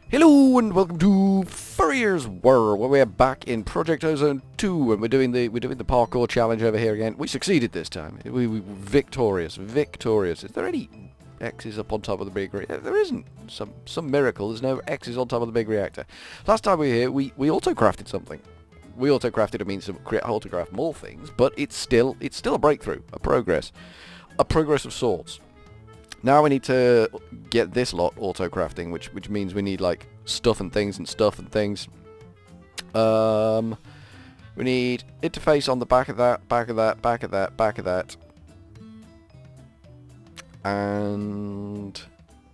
Hello and welcome to Furryearsworld, where we're back in Project Ozone 2, and we're doing the parkour challenge over here again. We succeeded this time. We were victorious. Is there any X's up on top of the big reactor? There isn't. Some miracle. There's no X's on top of the big reactor. Last time we were here, we auto-crafted something. We auto-crafted, it means to auto-craft more things, but it's still a breakthrough, a progress of sorts. Now we need to get this lot auto-crafting, which means we need like stuff and things. We need interface on the back of that, and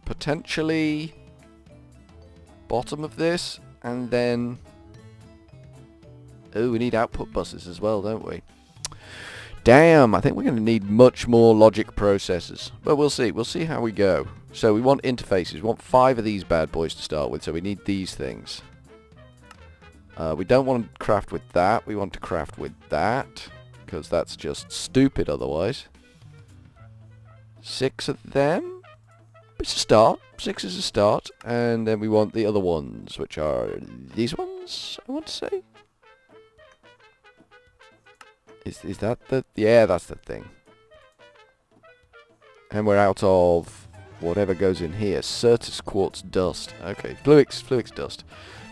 potentially bottom of this, and then we need output buses as well, don't we? Damn, I think we're going to need much more logic processors. But we'll see. We'll see how we go. So we want interfaces. We want 5 of these bad boys to start with. So we need these things. We don't want to craft with that. We want to craft with that. Because that's just stupid otherwise. 6 of them. It's a start. 6 is a start. And then we want the other ones, which are these ones, I want to say. Is that the... Yeah, that's the thing. And we're out of whatever goes in here. Certus quartz dust. Okay, Fluix dust.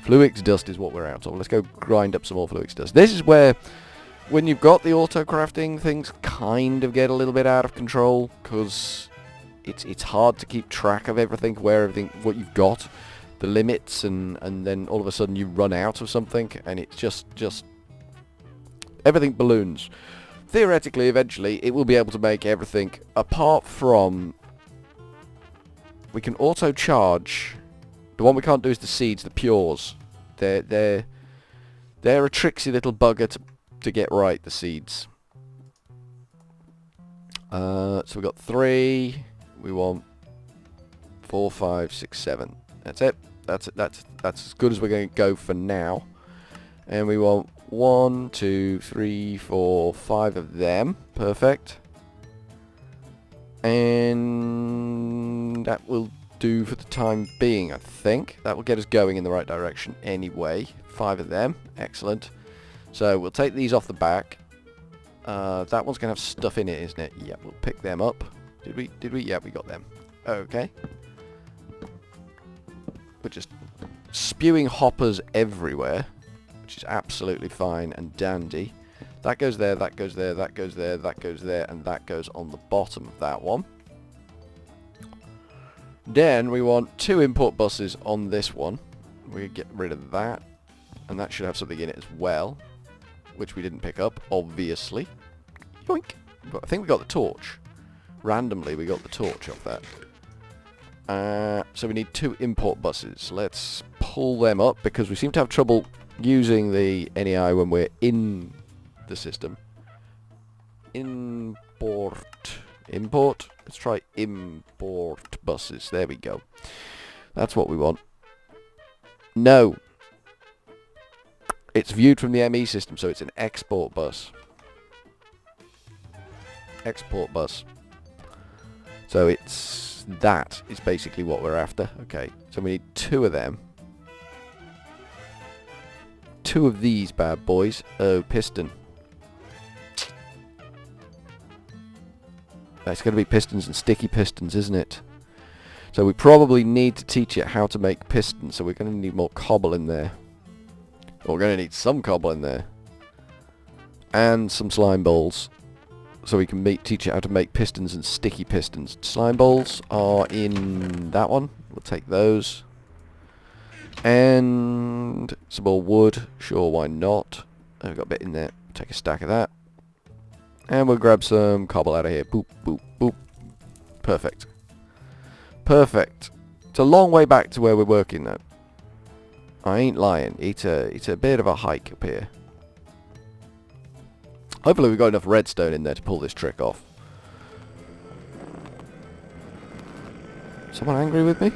Fluix dust is what we're out of. Let's go grind up some more Fluix dust. This is where, when you've got the auto-crafting, things kind of get a little bit out of control, because it's hard to keep track of everything, what you've got, the limits, and then all of a sudden you run out of something, and it's just everything balloons. Theoretically, eventually, it will be able to make everything, apart from... We can auto-charge. The one we can't do is the seeds, the pures. They're a tricksy little bugger to get right, the seeds. So we've got 3. We want 4, 5, 6, 7. That's it. That's as good as we're going to go for now. And we want 1, 2, 3, 4, 5 of them. Perfect. And that will do for the time being, I think. That will get us going in the right direction anyway. 5 of them. Excellent. So we'll take these off the back. That one's going to have stuff in it, isn't it? Yeah, we'll pick them up. Did we? Yeah, we got them. Okay. We're just spewing hoppers everywhere, which is absolutely fine and dandy. That goes there, that goes there, that goes there, that goes there, and that goes on the bottom of that one. Then we want 2 import buses on this one. We get rid of that, and that should have something in it as well, which we didn't pick up, obviously. Yoink! But I think we got the torch. Randomly, we got the torch off that. So we need 2 import buses. Let's pull them up, because we seem to have trouble using the NEI when we're in the system. Import. Let's try import buses. There we go. That's what we want. No. It's viewed from the ME system, so it's an export bus. Export bus. So that is basically what we're after. Okay, so we need 2 of them. 2 of these bad boys. Oh, piston. It's going to be pistons and sticky pistons, isn't it? So we probably need to teach it how to make pistons, so we're going to need more cobble in there. Or we're going to need some cobble in there. And some slime balls. So we can teach it how to make pistons and sticky pistons. Slime balls are in that one. We'll take those. And some more wood. Sure, why not? I've got a bit in there. Take a stack of that. And we'll grab some cobble out of here. Boop, boop, boop. Perfect. Perfect. It's a long way back to where we're working, though. I ain't lying. It's a bit of a hike up here. Hopefully we've got enough redstone in there to pull this trick off. Someone angry with me?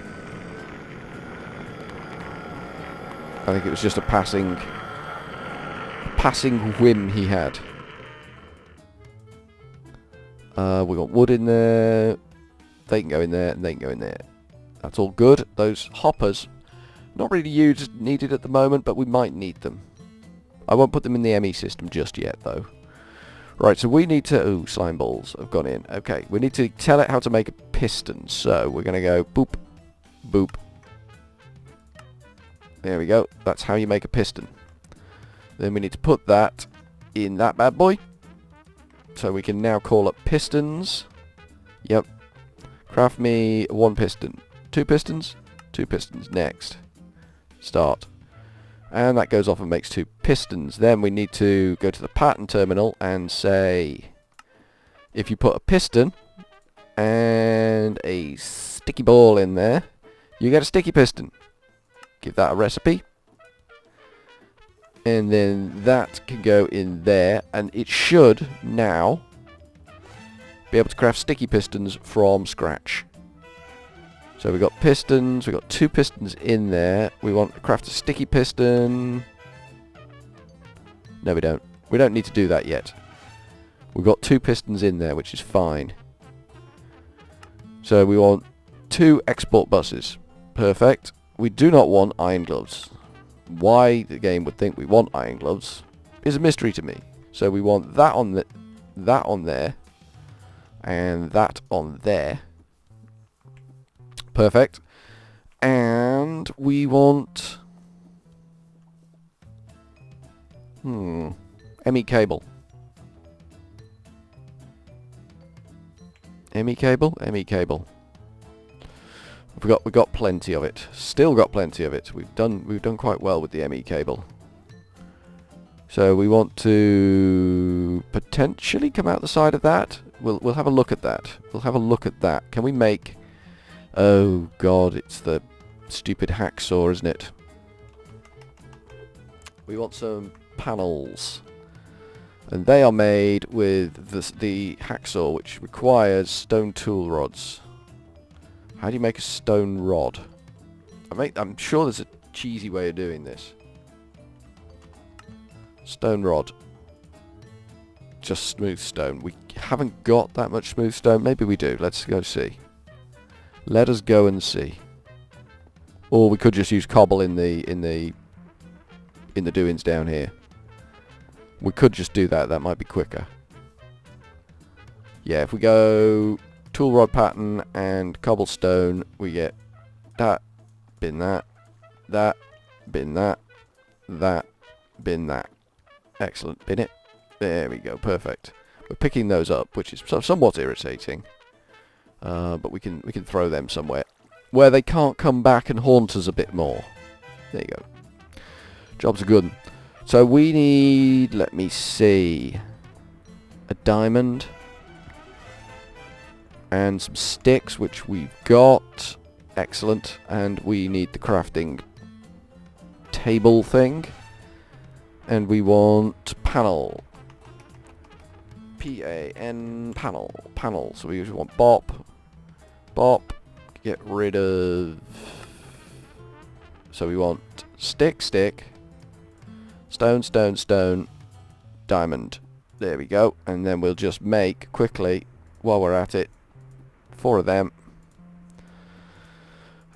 I think it was just a passing whim he had. We got wood in there. They can go in there, and they can go in there. That's all good. Those hoppers Not really needed at the moment, but we might need them. I won't put them in the ME system just yet, though. Right, so we need to... Ooh, slime balls have gone in. Okay, we need to tell it how to make a piston. So we're going to go boop, boop. There we go. That's how you make a piston. Then we need to put that in that bad boy. So we can now call up pistons. Yep. Craft me 1 piston. 2 pistons? 2 pistons. Next. Start. And that goes off and makes 2 pistons. Then we need to go to the pattern terminal and say, if you put a piston and a sticky ball in there, you get a sticky piston. Give that a recipe. And then that can go in there, and it should now be able to craft sticky pistons from scratch. So we've got pistons, we've got 2 pistons in there. We want to craft a sticky piston. No, we don't. We don't need to do that yet. We've got 2 pistons in there, which is fine. So we want 2 export buses. Perfect. We do not want iron gloves. Why the game would think we want iron gloves is a mystery to me. So we want that on there, and that on there. Perfect. And we want... ME cable. ME cable? ME cable. We've got plenty of it. Still got plenty of it. We've done quite well with the ME cable. So we want to potentially come out the side of that. We'll have a look at that. We'll have a look at that. Can we make... Oh god, it's the stupid hacksaw, isn't it? We want some panels. And they are made with the hacksaw, which requires stone tool rods. How do you make a stone rod? I'm sure there's a cheesy way of doing this. Stone rod. Just smooth stone. We haven't got that much smooth stone. Maybe we do. Let's go see. Let us go and see. Or we could just use cobble in the doings down here. We could just do that. That might be quicker. Yeah, if we go tool rod pattern and cobblestone, we get that, bin that, bin that, bin that. Excellent. Bin it. There we go. Perfect. We're picking those up, which is somewhat irritating. But we can throw them somewhere where they can't come back and haunt us a bit more. There you go. Job's a good one. So we need, let me see, a diamond and some sticks, which we've got. Excellent. And we need the crafting table thing. And we want panel. P-A-N, panel. So we usually want bop, get rid of... So we want stick, stone, diamond. There we go. And then we'll just make, quickly, while we're at it, 4 of them.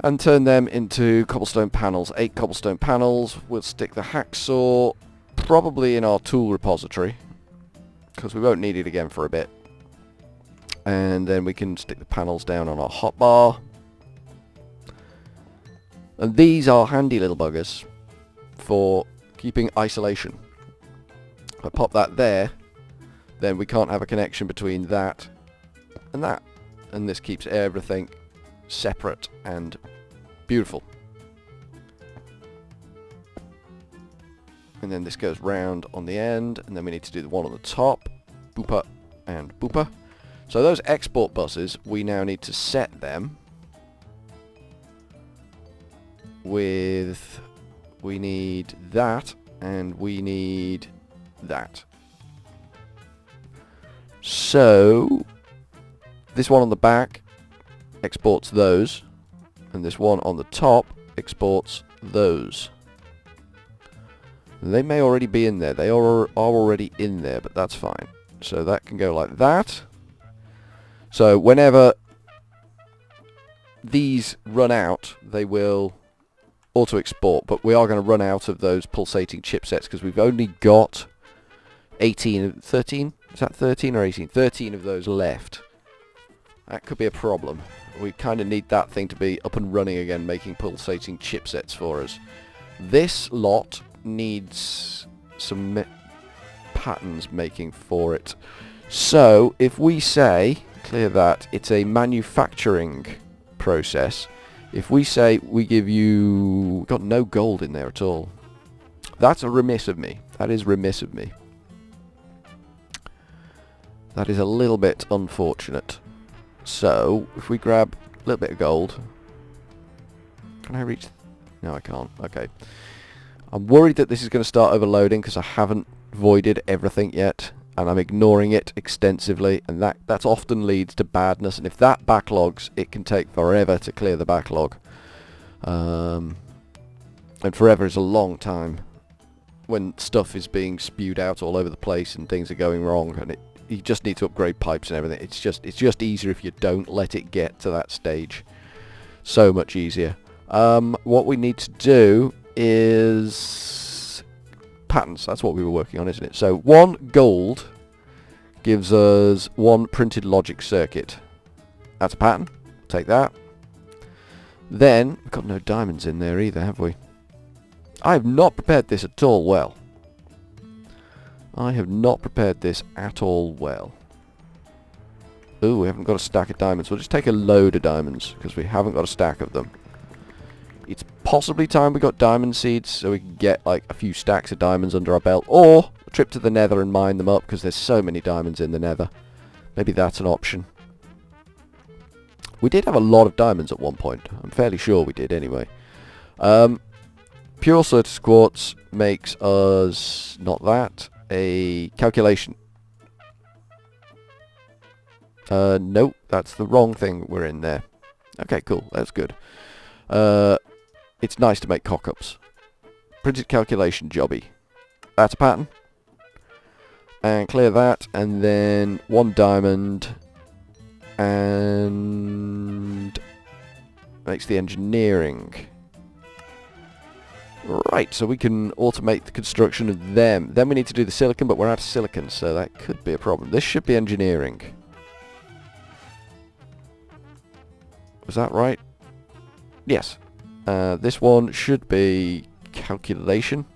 And turn them into cobblestone panels. 8 cobblestone panels. We'll stick the hacksaw probably in our tool repository, because we won't need it again for a bit. And then we can stick the panels down on our hotbar. And these are handy little buggers for keeping isolation. If I pop that there, then we can't have a connection between that and that. And this keeps everything separate and beautiful. And then this goes round on the end, and then we need to do the one on the top. Booper and booper. So those export buses, we now need to set them with... We need that, and we need that. So this one on the back exports those, and this one on the top exports those. They may already be in there. They are already in there, but that's fine. So that can go like that. So whenever these run out, they will auto-export, but we are going to run out of those pulsating chipsets because we've only got 13, is that 13 or 18? 13 of those left. That could be a problem. We kind of need that thing to be up and running again, making pulsating chipsets for us. This lot needs some patterns making for it. So if we say, clear that, it's a manufacturing process. If we say we give you... we've got no gold in there at all. That's a remiss of me. That is remiss of me. That is a little bit unfortunate. So, if we grab a little bit of gold... Can I reach... No, I can't. Okay. I'm worried that this is going to start overloading because I haven't voided everything yet. And I'm ignoring it extensively. And that often leads to badness. And if that backlogs, it can take forever to clear the backlog. And forever is a long time. When stuff is being spewed out all over the place and things are going wrong. And you just need to upgrade pipes and everything. It's just easier if you don't let it get to that stage. So much easier. What we need to do is patterns. That's what we were working on, isn't it? So 1 gold gives us 1 printed logic circuit. That's a pattern. Take that. Then we've got no diamonds in there either, have we? I have not prepared this at all well. I have not prepared this at all well. Ooh, we haven't got a stack of diamonds. We'll just take a load of diamonds, because we haven't got a stack of them. It's possibly time we got diamond seeds, so we can get like a few stacks of diamonds under our belt. Or a trip to the nether and mine them up, because there's so many diamonds in the nether. Maybe that's an option. We did have a lot of diamonds at one point. I'm fairly sure we did anyway. Pure Certus Quartz makes us... not that. A calculation. Nope, that's the wrong thing we're in there. Okay, cool, that's good. It's nice to make cock-ups. Printed calculation jobby. That's a pattern. And clear that, and then 1 diamond. And... makes the engineering. Right, so we can automate the construction of them. Then we need to do the silicon, but we're out of silicon, so that could be a problem. This should be engineering. Was that right? Yes. This one should be calculation.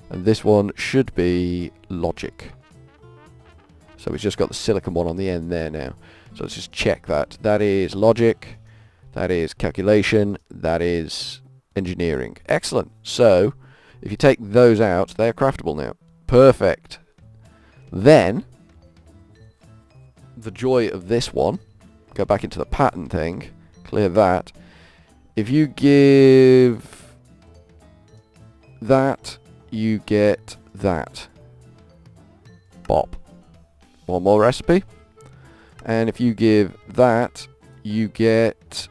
And this one should be logic. So we've just got the silicon one on the end there now. So let's just check that. That is logic. That is calculation. That is... engineering. Excellent. So, if you take those out, they're craftable now. Perfect. Then, the joy of this one, go back into the pattern thing, clear that. If you give that, you get that. Bop. One more recipe. And if you give that, you get...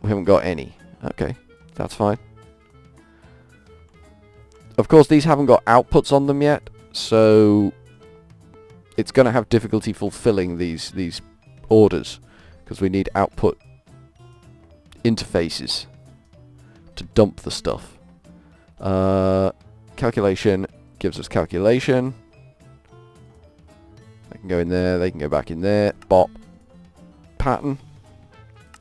we haven't got any. Okay, that's fine. Of course, these haven't got outputs on them yet, so it's going to have difficulty fulfilling these orders, because we need output interfaces to dump the stuff. Calculation gives us calculation. They can go in there, they can go back in there. Bop. Pattern.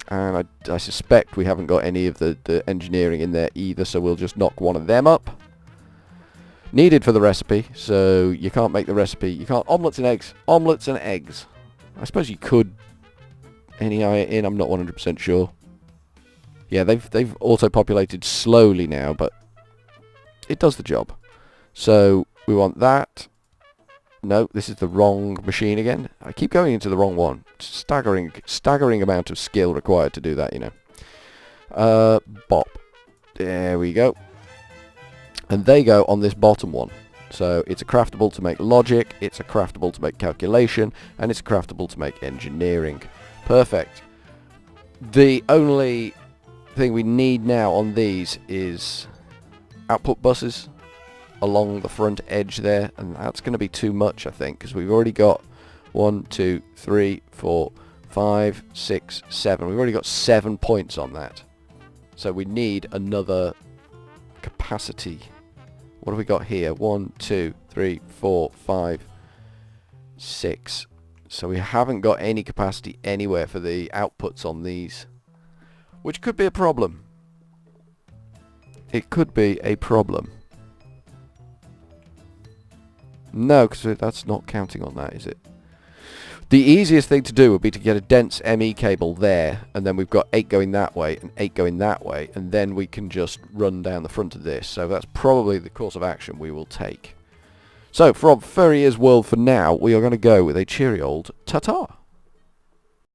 And I suspect we haven't got any of the engineering in there either, so we'll just knock one of them up. Needed for the recipe, so you can't make the recipe. You can't... omelettes and eggs. Omelettes and eggs. I suppose you could NEI it in, I'm not 100% sure. Yeah, they've auto-populated slowly now, but it does the job. So, we want that. No, this is the wrong machine again. I keep going into the wrong one. Staggering amount of skill required to do that, you know. Bop. There we go. And they go on this bottom one. So it's a craftable to make logic, it's a craftable to make calculation, and it's a craftable to make engineering. Perfect. The only thing we need now on these is output buses along the front edge there, and that's going to be too much, I think, because we've already got 1, 2, 3, 4, 5, 6, 7. We've already got 7 points on that. So we need another capacity. What have we got here? 1, 2, 3, 4, 5, 6. So we haven't got any capacity anywhere for the outputs on these, which could be a problem. It could be a problem. No, because that's not counting on that, is it? The easiest thing to do would be to get a dense ME cable there, and then we've got 8 going that way and 8 going that way, and then we can just run down the front of this. So that's probably the course of action we will take. So from Furryearsworld for now, we are going to go with a cheery old ta-ta.